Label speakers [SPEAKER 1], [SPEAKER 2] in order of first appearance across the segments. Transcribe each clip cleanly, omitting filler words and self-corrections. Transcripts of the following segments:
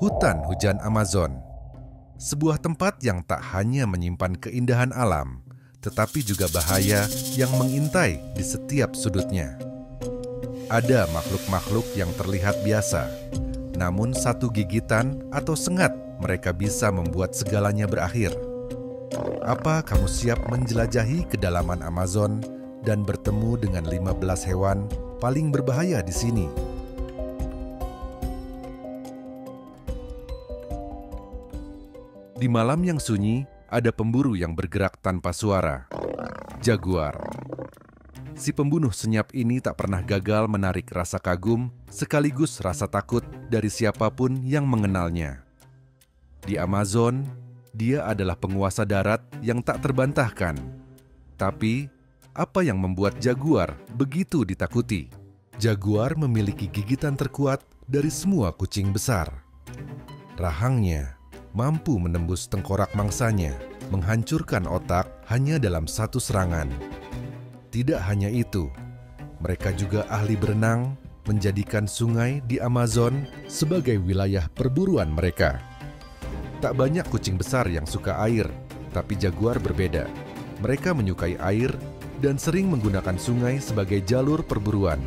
[SPEAKER 1] Hutan hujan Amazon, sebuah tempat yang tak hanya menyimpan keindahan alam, tetapi juga bahaya yang mengintai di setiap sudutnya. Ada makhluk-makhluk yang terlihat biasa, namun satu gigitan atau sengat mereka bisa membuat segalanya berakhir. Apa kamu siap menjelajahi kedalaman Amazon dan bertemu dengan 15 hewan paling berbahaya di sini? Di malam yang sunyi, ada pemburu yang bergerak tanpa suara. Jaguar. Si pembunuh senyap ini tak pernah gagal menarik rasa kagum sekaligus rasa takut dari siapapun yang mengenalnya. Di Amazon, dia adalah penguasa darat yang tak terbantahkan. Tapi, apa yang membuat jaguar begitu ditakuti? Jaguar memiliki gigitan terkuat dari semua kucing besar. Rahangnya mampu menembus tengkorak mangsanya, menghancurkan otak hanya dalam satu serangan. Tidak hanya itu, mereka juga ahli berenang, menjadikan sungai di Amazon sebagai wilayah perburuan mereka. Tak banyak kucing besar yang suka air, tapi jaguar berbeda. Mereka menyukai air dan sering menggunakan sungai sebagai jalur perburuan.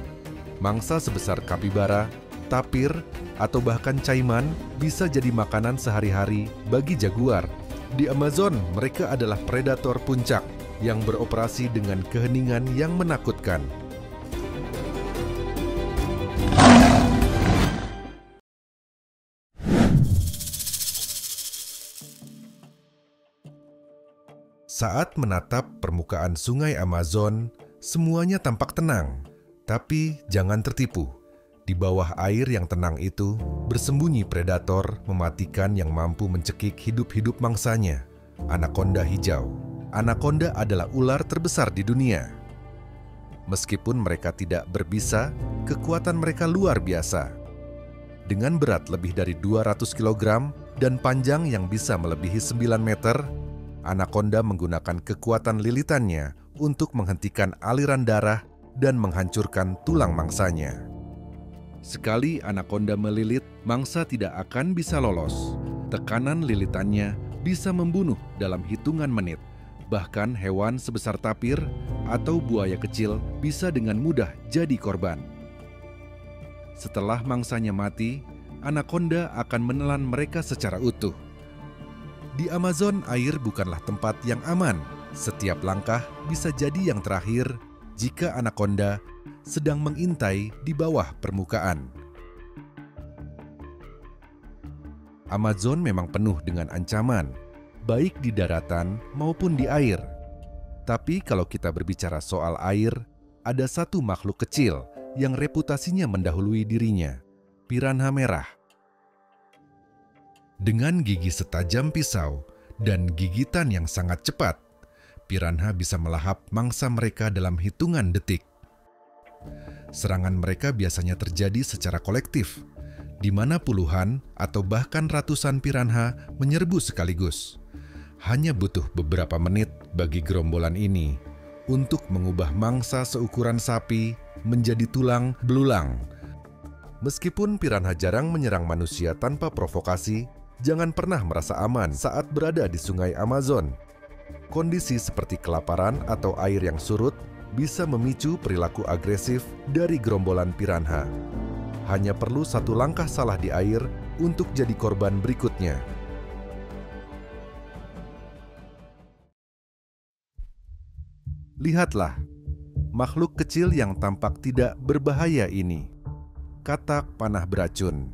[SPEAKER 1] Mangsa sebesar kapibara, tapir, atau bahkan caiman bisa jadi makanan sehari-hari bagi jaguar. Di Amazon, mereka adalah predator puncak yang beroperasi dengan keheningan yang menakutkan. Saat menatap permukaan sungai Amazon, semuanya tampak tenang, tapi jangan tertipu. Di bawah air yang tenang itu, bersembunyi predator mematikan yang mampu mencekik hidup-hidup mangsanya, anakonda hijau. Anakonda adalah ular terbesar di dunia. Meskipun mereka tidak berbisa, kekuatan mereka luar biasa. Dengan berat lebih dari 200 kg dan panjang yang bisa melebihi 9 meter, anakonda menggunakan kekuatan lilitannya untuk menghentikan aliran darah dan menghancurkan tulang mangsanya. Sekali anakonda melilit, mangsa tidak akan bisa lolos. Tekanan lilitannya bisa membunuh dalam hitungan menit. Bahkan hewan sebesar tapir atau buaya kecil bisa dengan mudah jadi korban. Setelah mangsanya mati, anakonda akan menelan mereka secara utuh. Di Amazon, air bukanlah tempat yang aman. Setiap langkah bisa jadi yang terakhir jika anakonda sedang mengintai di bawah permukaan. Amazon memang penuh dengan ancaman, baik di daratan maupun di air. Tapi kalau kita berbicara soal air, ada satu makhluk kecil yang reputasinya mendahului dirinya, piranha merah. Dengan gigi setajam pisau dan gigitan yang sangat cepat, piranha bisa melahap mangsa mereka dalam hitungan detik. Serangan mereka biasanya terjadi secara kolektif, di mana puluhan atau bahkan ratusan piranha menyerbu sekaligus. Hanya butuh beberapa menit bagi gerombolan ini untuk mengubah mangsa seukuran sapi menjadi tulang belulang. Meskipun piranha jarang menyerang manusia tanpa provokasi, jangan pernah merasa aman saat berada di sungai Amazon. Kondisi seperti kelaparan atau air yang surut bisa memicu perilaku agresif dari gerombolan piranha. Hanya perlu satu langkah salah di air untuk jadi korban berikutnya. Lihatlah, makhluk kecil yang tampak tidak berbahaya ini. Katak panah beracun.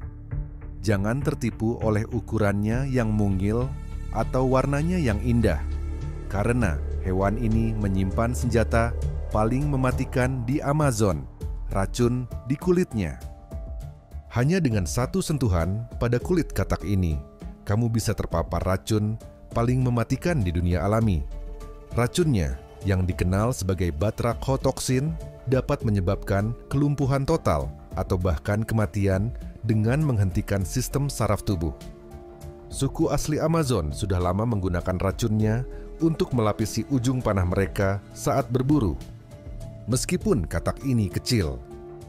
[SPEAKER 1] Jangan tertipu oleh ukurannya yang mungil atau warnanya yang indah, karena hewan ini menyimpan senjata paling mematikan di Amazon, racun di kulitnya. Hanya dengan satu sentuhan pada kulit katak ini, kamu bisa terpapar racun paling mematikan di dunia alami. Racunnya, yang dikenal sebagai batrachotoxin, dapat menyebabkan kelumpuhan total atau bahkan kematian dengan menghentikan sistem saraf tubuh. Suku asli Amazon sudah lama menggunakan racunnya untuk melapisi ujung panah mereka saat berburu. Meskipun katak ini kecil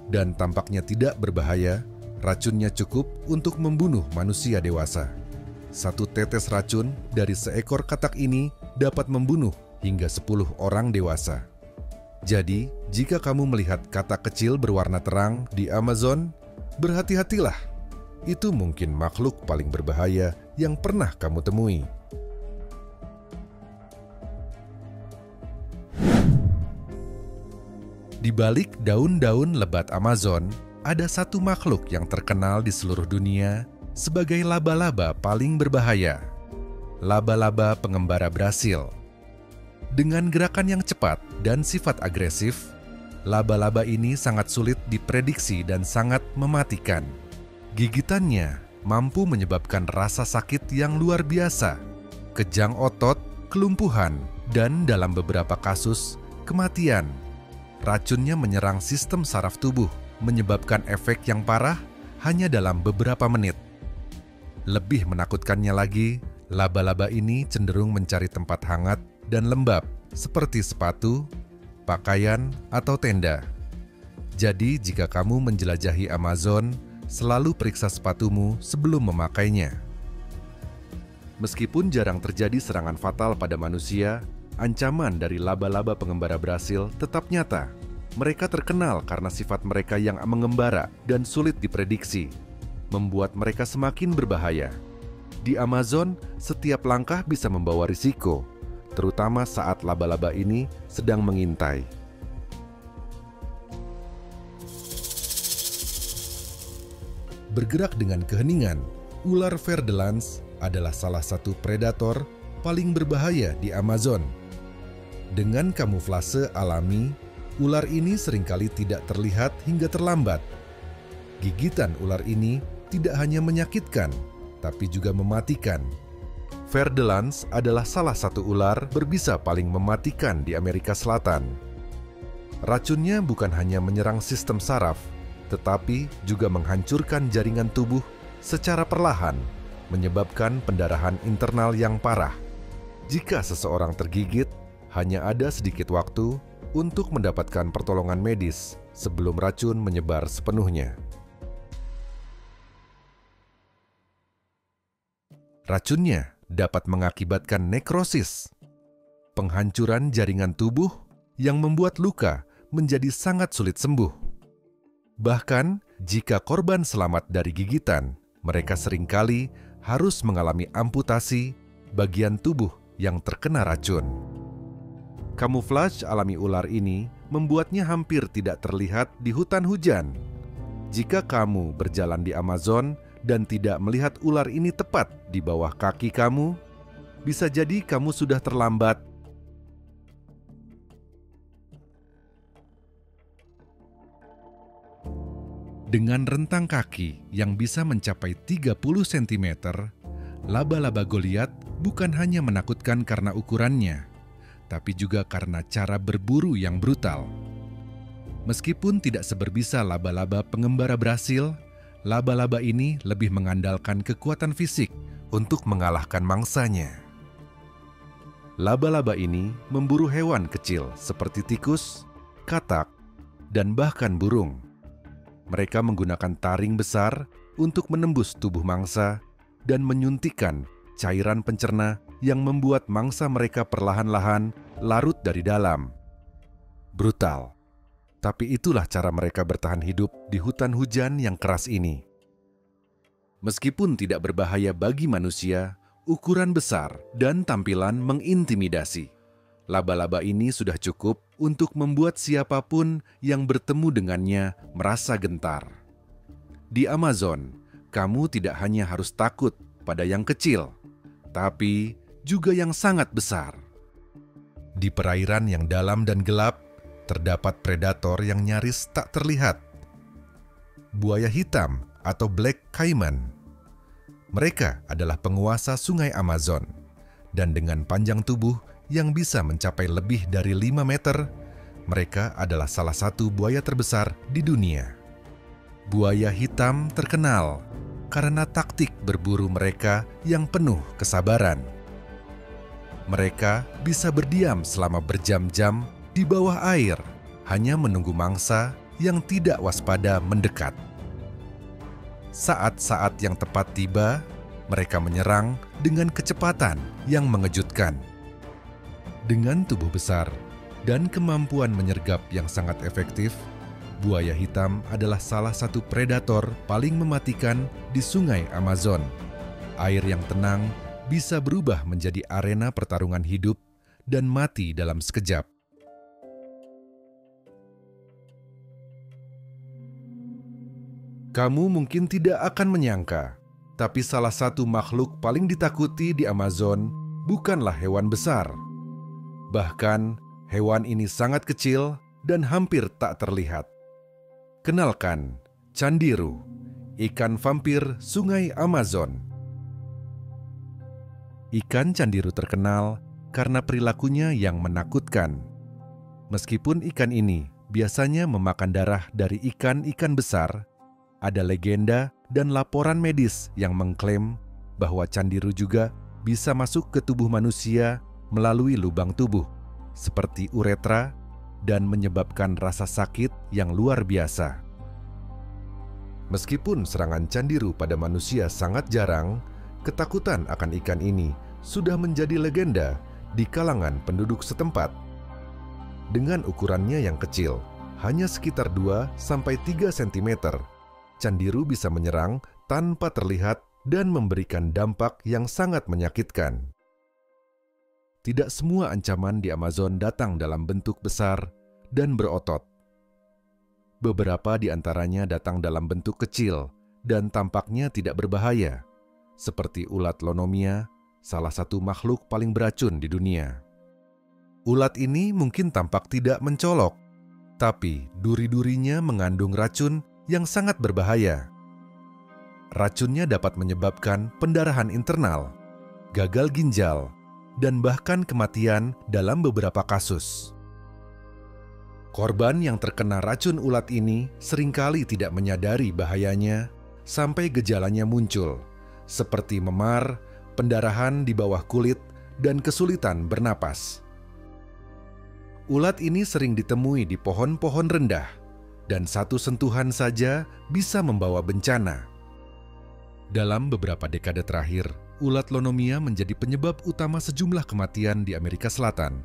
[SPEAKER 1] dan tampaknya tidak berbahaya, Racunnya cukup untuk membunuh manusia dewasa. Satu tetes racun dari seekor katak ini dapat membunuh hingga 10 orang dewasa. Jadi, jika kamu melihat katak kecil berwarna terang di Amazon, berhati-hatilah. Itu mungkin makhluk paling berbahaya yang pernah kamu temui. Di balik daun-daun lebat Amazon, ada satu makhluk yang terkenal di seluruh dunia sebagai laba-laba paling berbahaya. Laba-laba pengembara Brasil. Dengan gerakan yang cepat dan sifat agresif, laba-laba ini sangat sulit diprediksi dan sangat mematikan. Gigitannya mampu menyebabkan rasa sakit yang luar biasa, kejang otot, kelumpuhan, dan dalam beberapa kasus, kematian. Racunnya menyerang sistem saraf tubuh, menyebabkan efek yang parah hanya dalam beberapa menit. Lebih menakutkannya lagi, laba-laba ini cenderung mencari tempat hangat dan lembab, seperti sepatu, pakaian, atau tenda. Jadi, jika kamu menjelajahi Amazon, selalu periksa sepatumu sebelum memakainya. Meskipun jarang terjadi serangan fatal pada manusia, ancaman dari laba-laba pengembara Brasil tetap nyata. Mereka terkenal karena sifat mereka yang mengembara dan sulit diprediksi, membuat mereka semakin berbahaya. Di Amazon, setiap langkah bisa membawa risiko, terutama saat laba-laba ini sedang mengintai. Bergerak dengan keheningan, ular Fer de Lans adalah salah satu predator paling berbahaya di Amazon. Dengan kamuflase alami, ular ini seringkali tidak terlihat hingga terlambat. Gigitan ular ini tidak hanya menyakitkan, tapi juga mematikan. Fer de Lans adalah salah satu ular berbisa paling mematikan di Amerika Selatan. Racunnya bukan hanya menyerang sistem saraf, tetapi juga menghancurkan jaringan tubuh secara perlahan, menyebabkan pendarahan internal yang parah. Jika seseorang tergigit, hanya ada sedikit waktu untuk mendapatkan pertolongan medis sebelum racun menyebar sepenuhnya. Racunnya dapat mengakibatkan nekrosis, penghancuran jaringan tubuh yang membuat luka menjadi sangat sulit sembuh. Bahkan, jika korban selamat dari gigitan, mereka seringkali harus mengalami amputasi bagian tubuh yang terkena racun. Kamuflase alami ular ini membuatnya hampir tidak terlihat di hutan hujan. Jika kamu berjalan di Amazon dan tidak melihat ular ini tepat di bawah kaki kamu, bisa jadi kamu sudah terlambat. Dengan rentang kaki yang bisa mencapai 30 cm, laba-laba Goliat bukan hanya menakutkan karena ukurannya, tapi juga karena cara berburu yang brutal. Meskipun tidak seberbisa laba-laba pengembara Brasil, laba-laba ini lebih mengandalkan kekuatan fisik untuk mengalahkan mangsanya. Laba-laba ini memburu hewan kecil seperti tikus, katak, dan bahkan burung. Mereka menggunakan taring besar untuk menembus tubuh mangsa dan menyuntikkan cairan pencerna yang membuat mangsa mereka perlahan-lahan larut dari dalam. Brutal. Tapi itulah cara mereka bertahan hidup di hutan hujan yang keras ini. Meskipun tidak berbahaya bagi manusia, ukuran besar dan tampilan mengintimidasi. Laba-laba ini sudah cukup untuk membuat siapapun yang bertemu dengannya merasa gentar. Di Amazon, kamu tidak hanya harus takut pada yang kecil, tapi juga yang sangat besar. Di perairan yang dalam dan gelap, terdapat predator yang nyaris tak terlihat. Buaya hitam atau Black Caiman. Mereka adalah penguasa sungai Amazon, dan dengan panjang tubuh yang bisa mencapai lebih dari 5 meter, mereka adalah salah satu buaya terbesar di dunia. Buaya hitam terkenal karena taktik berburu mereka yang penuh kesabaran. Mereka bisa berdiam selama berjam-jam di bawah air, hanya menunggu mangsa yang tidak waspada mendekat. Saat-saat yang tepat tiba, mereka menyerang dengan kecepatan yang mengejutkan. Dengan tubuh besar dan kemampuan menyergap yang sangat efektif, buaya hitam adalah salah satu predator paling mematikan di Sungai Amazon. Air yang tenang bisa berubah menjadi arena pertarungan hidup dan mati dalam sekejap. Kamu mungkin tidak akan menyangka, tapi salah satu makhluk paling ditakuti di Amazon bukanlah hewan besar. Bahkan, hewan ini sangat kecil dan hampir tak terlihat. Kenalkan, candiru, ikan vampir Sungai Amazon. Ikan candiru terkenal karena perilakunya yang menakutkan. Meskipun ikan ini biasanya memakan darah dari ikan-ikan besar, ada legenda dan laporan medis yang mengklaim bahwa candiru juga bisa masuk ke tubuh manusia melalui lubang tubuh, seperti uretra, dan menyebabkan rasa sakit yang luar biasa. Meskipun serangan candiru pada manusia sangat jarang, ketakutan akan ikan ini sudah menjadi legenda di kalangan penduduk setempat. Dengan ukurannya yang kecil, hanya sekitar 2-3 cm, candiru bisa menyerang tanpa terlihat dan memberikan dampak yang sangat menyakitkan. Tidak semua ancaman di Amazon datang dalam bentuk besar dan berotot. Beberapa di antaranya datang dalam bentuk kecil dan tampaknya tidak berbahaya, seperti ulat lonomia, salah satu makhluk paling beracun di dunia. Ulat ini mungkin tampak tidak mencolok, tapi duri-durinya mengandung racun yang sangat berbahaya. Racunnya dapat menyebabkan pendarahan internal, gagal ginjal, dan bahkan kematian dalam beberapa kasus. Korban yang terkena racun ulat ini seringkali tidak menyadari bahayanya sampai gejalanya muncul, seperti memar, pendarahan di bawah kulit, dan kesulitan bernapas. Ulat ini sering ditemui di pohon-pohon rendah, dan satu sentuhan saja bisa membawa bencana. Dalam beberapa dekade terakhir, ulat lonomia menjadi penyebab utama sejumlah kematian di Amerika Selatan.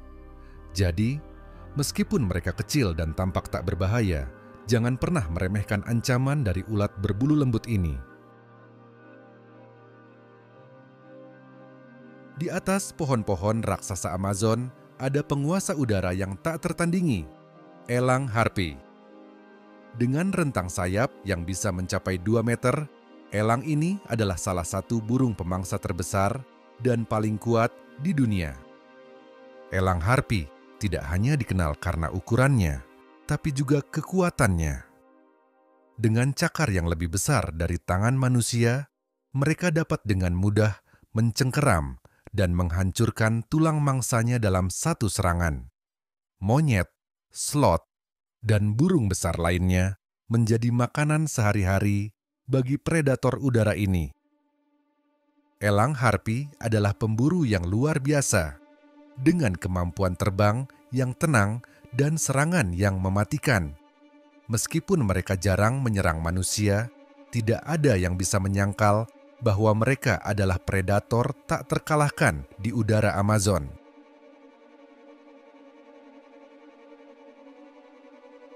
[SPEAKER 1] Jadi, meskipun mereka kecil dan tampak tak berbahaya, jangan pernah meremehkan ancaman dari ulat berbulu lembut ini. Di atas pohon-pohon raksasa Amazon, ada penguasa udara yang tak tertandingi, elang harpy. Dengan rentang sayap yang bisa mencapai 2 meter, elang ini adalah salah satu burung pemangsa terbesar dan paling kuat di dunia. Elang harpy tidak hanya dikenal karena ukurannya, tapi juga kekuatannya. Dengan cakar yang lebih besar dari tangan manusia, mereka dapat dengan mudah mencengkeram dan menghancurkan tulang mangsanya dalam satu serangan. Monyet, sloth, dan burung besar lainnya menjadi makanan sehari-hari bagi predator udara ini. Elang harpy adalah pemburu yang luar biasa, dengan kemampuan terbang yang tenang dan serangan yang mematikan. Meskipun mereka jarang menyerang manusia, tidak ada yang bisa menyangkal bahwa mereka adalah predator tak terkalahkan di udara Amazon.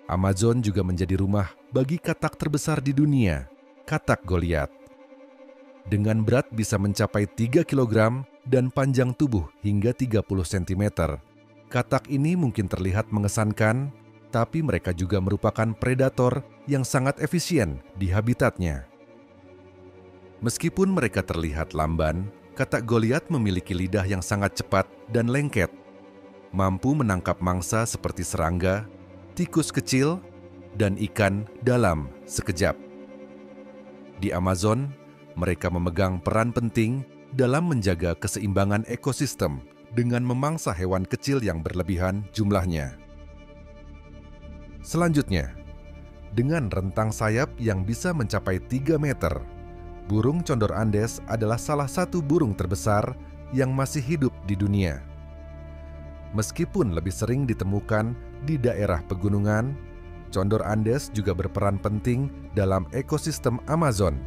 [SPEAKER 1] Amazon juga menjadi rumah bagi katak terbesar di dunia, katak Goliat. Dengan berat bisa mencapai 3 kg dan panjang tubuh hingga 30 cm. Katak ini mungkin terlihat mengesankan, tapi mereka juga merupakan predator yang sangat efisien di habitatnya. Meskipun mereka terlihat lamban, katak Goliat memiliki lidah yang sangat cepat dan lengket, mampu menangkap mangsa seperti serangga, tikus kecil, dan ikan dalam sekejap. Di Amazon, mereka memegang peran penting dalam menjaga keseimbangan ekosistem dengan memangsa hewan kecil yang berlebihan jumlahnya. Selanjutnya, dengan rentang sayap yang bisa mencapai 3 meter, burung condor Andes adalah salah satu burung terbesar yang masih hidup di dunia. Meskipun lebih sering ditemukan di daerah pegunungan, condor Andes juga berperan penting dalam ekosistem Amazon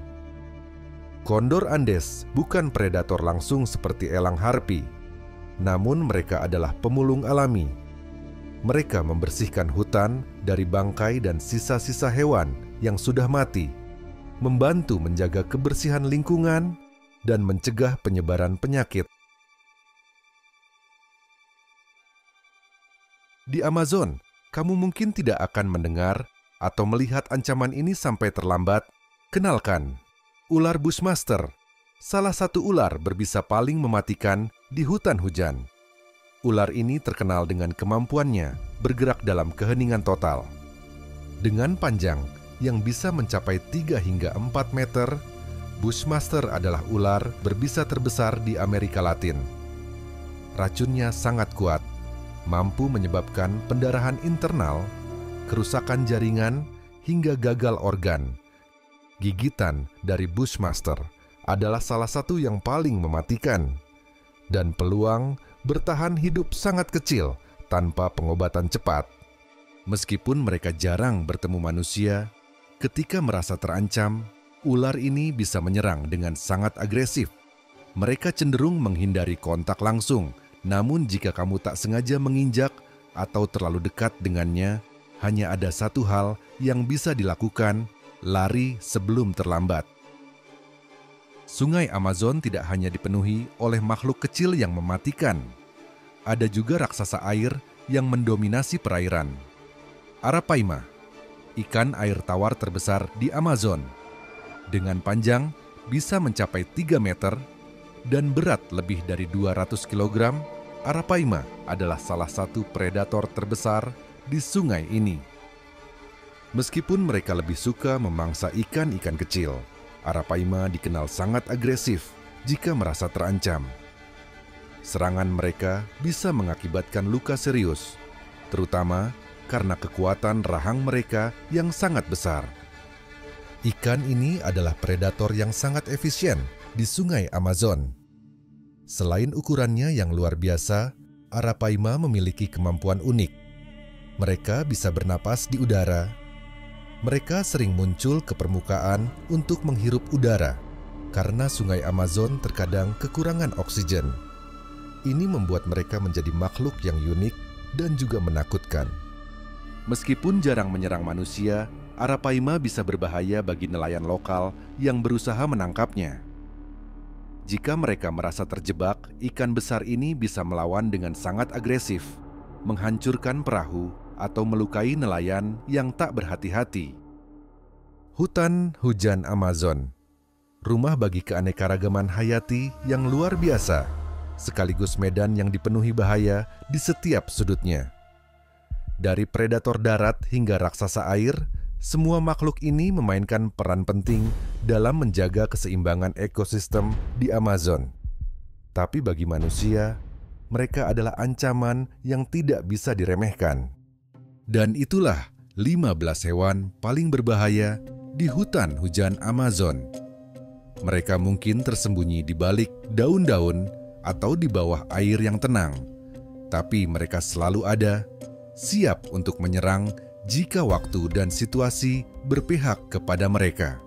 [SPEAKER 1] Kondor Andes bukan predator langsung seperti elang harpi, namun mereka adalah pemulung alami. Mereka membersihkan hutan dari bangkai dan sisa-sisa hewan yang sudah mati, membantu menjaga kebersihan lingkungan, dan mencegah penyebaran penyakit. Di Amazon, kamu mungkin tidak akan mendengar atau melihat ancaman ini sampai terlambat. Kenalkan, ular Bushmaster, salah satu ular berbisa paling mematikan di hutan hujan. Ular ini terkenal dengan kemampuannya bergerak dalam keheningan total. Dengan panjang yang bisa mencapai 3 hingga 4 meter, Bushmaster adalah ular berbisa terbesar di Amerika Latin. Racunnya sangat kuat, mampu menyebabkan pendarahan internal, kerusakan jaringan, hingga gagal organ. Gigitan dari Bushmaster adalah salah satu yang paling mematikan, dan peluang bertahan hidup sangat kecil tanpa pengobatan cepat. Meskipun mereka jarang bertemu manusia, ketika merasa terancam, ular ini bisa menyerang dengan sangat agresif. Mereka cenderung menghindari kontak langsung, namun jika kamu tak sengaja menginjak atau terlalu dekat dengannya, hanya ada satu hal yang bisa dilakukan: lari sebelum terlambat. Sungai Amazon tidak hanya dipenuhi oleh makhluk kecil yang mematikan. Ada juga raksasa air yang mendominasi perairan. Arapaima, ikan air tawar terbesar di Amazon. Dengan panjang bisa mencapai 3 meter dan berat lebih dari 200 kg, Arapaima adalah salah satu predator terbesar di sungai ini. Meskipun mereka lebih suka memangsa ikan-ikan kecil, Arapaima dikenal sangat agresif jika merasa terancam. Serangan mereka bisa mengakibatkan luka serius, terutama karena kekuatan rahang mereka yang sangat besar. Ikan ini adalah predator yang sangat efisien di sungai Amazon. Selain ukurannya yang luar biasa, Arapaima memiliki kemampuan unik. Mereka bisa bernapas di udara. Mereka sering muncul ke permukaan untuk menghirup udara karena sungai Amazon terkadang kekurangan oksigen. Ini membuat mereka menjadi makhluk yang unik dan juga menakutkan. Meskipun jarang menyerang manusia, Arapaima bisa berbahaya bagi nelayan lokal yang berusaha menangkapnya. Jika mereka merasa terjebak, ikan besar ini bisa melawan dengan sangat agresif, menghancurkan perahu, atau melukai nelayan yang tak berhati-hati. Hutan hujan Amazon, rumah bagi keanekaragaman hayati yang luar biasa, sekaligus medan yang dipenuhi bahaya di setiap sudutnya. Dari predator darat hingga raksasa air, semua makhluk ini memainkan peran penting dalam menjaga keseimbangan ekosistem di Amazon. Tapi bagi manusia, mereka adalah ancaman yang tidak bisa diremehkan. Dan itulah 15 hewan paling berbahaya di hutan hujan Amazon. Mereka mungkin tersembunyi di balik daun-daun atau di bawah air yang tenang, tapi mereka selalu ada, siap untuk menyerang jika waktu dan situasi berpihak kepada mereka.